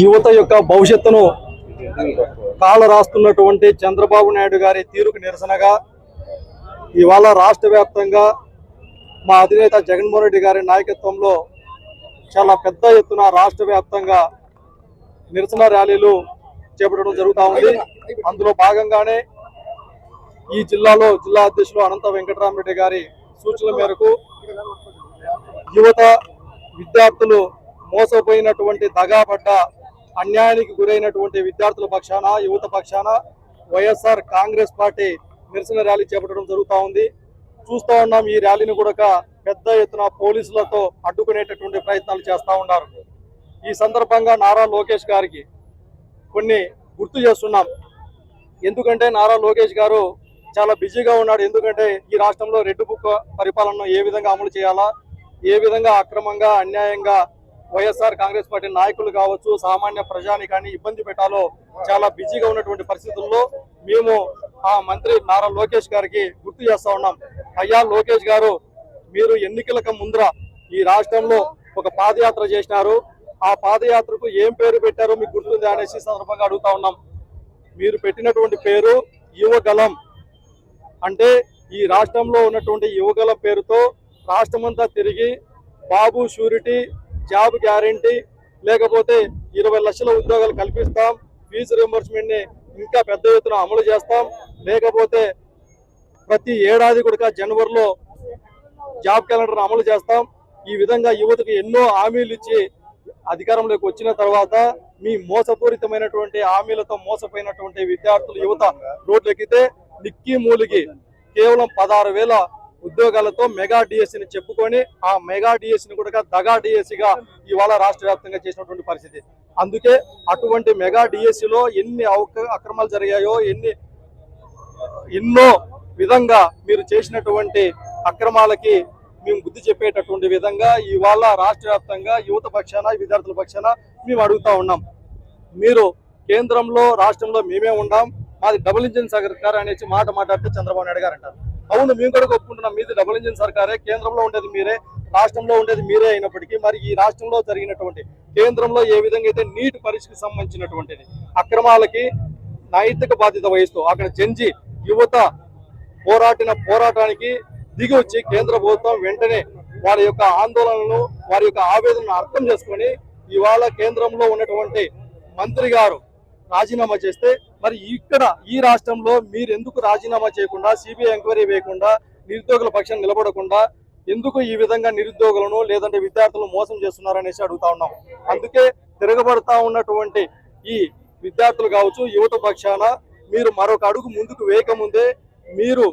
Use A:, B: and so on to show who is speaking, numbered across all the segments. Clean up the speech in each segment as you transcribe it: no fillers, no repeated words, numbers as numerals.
A: యువత యొక్క భవిష్యత్తును కాల రాస్తున్నటువంటి చంద్రబాబు నాయుడు గారి తీరుకు నిరసనగా ఇవాళ రాష్ట్ర వ్యాప్తంగా మా అధినేత జగన్మోహన్ రెడ్డి గారి నాయకత్వంలో చాలా పెద్ద ఎత్తున రాష్ట్ర వ్యాప్తంగా నిరసన ర్యాలీలు చేపట్టడం జరుగుతూ ఉంది. అందులో భాగంగానే ఈ జిల్లాలో జిల్లా అధ్యక్షులు అనంత వెంకటరామరెడ్డి గారి సూచనల మేరకు యువత విద్యార్థులు మోసపోయినటువంటి దగాపడ్డ అన్యాయానికి గురైనటువంటి విద్యార్థుల పక్షాన యువత పక్షాన వైఎస్ఆర్ కాంగ్రెస్ పార్టీ నిరసన ర్యాలీ చేపట్టడం జరుగుతూ ఉంది. చూస్తూ ఉన్నాం, ఈ ర్యాలీని కూడా పెద్ద ఎత్తున పోలీసులతో అడ్డుకునేటటువంటి ప్రయత్నాలు చేస్తూ ఉన్నారు. ఈ సందర్భంగా నారా లోకేష్ గారికి కొన్ని గుర్తు చేస్తున్నాం. ఎందుకంటే నారా లోకేష్ గారు చాలా బిజీగా ఉన్నాడు. ఎందుకంటే ఈ రాష్ట్రంలో రెడ్ బుక్ పరిపాలనను ఏ విధంగా అమలు చేయాలా, ఏ విధంగా అక్రమంగా అన్యాయంగా వైఎస్ఆర్ కాంగ్రెస్ పార్టీ నాయకులు కావచ్చు, సామాన్య ప్రజానికాన్ని ఇబ్బంది పెట్టాలో చాలా బిజీగా ఉన్నటువంటి పరిస్థితుల్లో మేము ఆ మంత్రి నారా లోకేష్ గారికి గుర్తు చేస్తా ఉన్నాం. అయ్యా లోకేష్ గారు, మీరు ఎన్నికలకు ముందర ఈ రాష్ట్రంలో ఒక పాదయాత్ర చేసినారు. ఆ పాదయాత్రకు ఏం పేరు పెట్టారో మీకు గుర్తుంది అనేసి సందర్భంగా అడుగుతా ఉన్నాం. మీరు పెట్టినటువంటి పేరు యువగలం. అంటే ఈ రాష్ట్రంలో ఉన్నటువంటి యువగల పేరుతో రాష్ట్రమంతా తిరిగి బాబు షూరిటీ, జాబ్ గ్యారంటీ, లేకపోతే 20 లక్షల ఉద్యోగాలు కల్పిస్తాం, ఫీజు రియంబర్స్మెంట్ ని ఇంకా పెద్ద ఎత్తున అమలు చేస్తాం, లేకపోతే ప్రతి ఏడాది కూడా జనవరిలో జాబ్ క్యాలెండర్ అమలు చేస్తాం. ఈ విధంగా యువతకు ఎన్నో హామీలు ఇచ్చి అధికారంలోకి వచ్చిన తర్వాత మీ మోసపూరితమైనటువంటి హామీలతో మోసపోయినటువంటి విద్యార్థులు యువత రోడ్లెక్కితే నిక్కి మూలిగి కేవలం 16,000 ఉద్యోగాలతో మెగా డిఎస్సిని చెప్పుకొని ఆ మెగా డిఎస్సిని కూడా దగా డిఎస్సిగా ఇవాళ రాష్ట్ర వ్యాప్తంగా చేసినటువంటి పరిస్థితి. అందుకే అటువంటి మెగా డిఎస్సిలో ఎన్ని అక్రమాలు జరిగాయో, ఎన్నో విధంగా మీరు చేసినటువంటి అక్రమాలకి మేము బుద్ధి చెప్పేటటువంటి విధంగా ఇవాళ రాష్ట్ర వ్యాప్తంగా యువత పక్షాన విద్యార్థుల పక్షాన మేము అడుగుతా ఉన్నాం. మీరు కేంద్రంలో రాష్ట్రంలో మేమే ఉన్నాం, మాది డబుల్ ఇంజిన్ సర్కార్ అనేసి మాట్లాడితే చంద్రబాబు నాయుడు గారు అంటారు. అవును, మేము కూడా ఒప్పుకుంటున్నాం, మీది డబుల్ ఇంజిన్ సర్కారే, కేంద్రంలో ఉండేది మీరే, రాష్ట్రంలో ఉండేది మీరే అయినప్పటికీ మరి ఈ రాష్ట్రంలో జరిగినటువంటి కేంద్రంలో ఏ విధంగా అయితే నీటి పరీక్షకు సంబంధించినటువంటిది అక్రమాలకి నైతిక బాధ్యత వహిస్తూ అక్కడ జంజి యువత పోరాటానికి దిగి వచ్చి కేంద్ర ప్రభుత్వం వెంటనే వారి యొక్క ఆందోళనను, వారి యొక్క ఆవేదనను అర్థం చేసుకొని ఇవాళ కేంద్రంలో ఉన్నటువంటి మంత్రి గారు రాజీనామా చేస్తే మరి ఇక్కడ ఈ రాష్ట్రంలో మీరు ఎందుకు రాజీనామా చేయకుండా, సిబిఐ ఎంక్వైరీ వేయకుండా, నిరుద్యోగుల పక్షాన్ని నిలబడకుండా ఎందుకు ఈ విధంగా నిరుద్యోగులను లేదంటే విద్యార్థులను మోసం చేస్తున్నారనేసి అడుగుతా ఉన్నాం. అందుకే తిరగబడతా ఉన్నటువంటి ఈ విద్యార్థులు కావచ్చు, యువత పక్షాన మీరు మరొక అడుగు ముందుకు వేయకముందే మీరు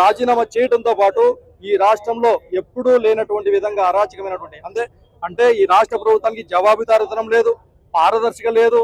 A: రాజీనామా చేయడంతో పాటు ఈ రాష్ట్రంలో ఎప్పుడూ లేనటువంటి విధంగా అరాచకమైనటువంటి అంటే ఈ రాష్ట్ర ప్రభుత్వానికి జవాబుదారీతనం లేదు, పారదర్శక లేదు,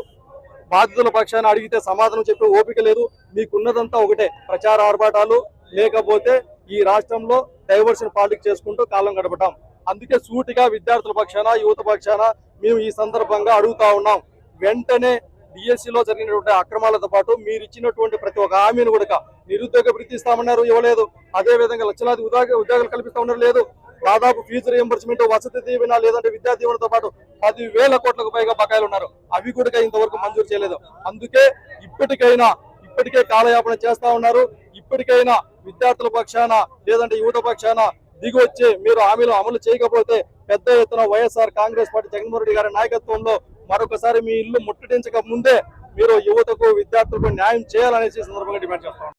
A: బాధితుల పక్షాన అడిగితే సమాధానం చెప్పే ఓపిక లేదు. మీకున్నదంతా ఒకటే ప్రచార ఆర్భాటాలు, లేకపోతే ఈ రాష్ట్రంలో డైవర్షన్ పాలిటిక్స్ చేసుకుంటూ కాలం గడపటం. అందుకే సూటిగా విద్యార్థుల పక్షాన యువత పక్షాన మేము ఈ సందర్భంగా అడుగుతా ఉన్నాం. వెంటనే డిఎస్సిలో జరిగినటువంటి అక్రమాలతో పాటు మీరు ఇచ్చినటువంటి ప్రతి ఒక్క హామీని కూడా నిరుద్యోగ వృత్తి ఇస్తామన్నారు, ఇవ్వలేదు. అదే విధంగా లక్షలాది ఉద్యోగాలు కల్పిస్తామన్నారు, లేదు. దాదాపు ఫీజు రియంబర్స్మెంట్, వసతి దీవెన, లేదంటే విద్యా దీవెనతో పాటు 10,000 కోట్లకు పైగా బకాయిలు ఉన్నారు, అవి కూడా ఇంతవరకు మంజూరు చేయలేదు. అందుకే ఇప్పటికే కాలయాపన చేస్తా ఉన్నారు. ఇప్పటికైనా విద్యార్థుల పక్షాన లేదంటే యువత పక్షాన దిగి వచ్చి మీరు హామీలు అమలు చేయకపోతే పెద్ద ఎత్తున వైఎస్ఆర్ కాంగ్రెస్ పార్టీ జగన్మోహన్ రెడ్డి గారి నాయకత్వంలో మరొకసారి మీ ఇల్లు ముట్టడించక ముందే మీరు యువతకు విద్యార్థులకు న్యాయం చేయాలనేసి సందర్భంగా డిమాండ్ చేస్తాం.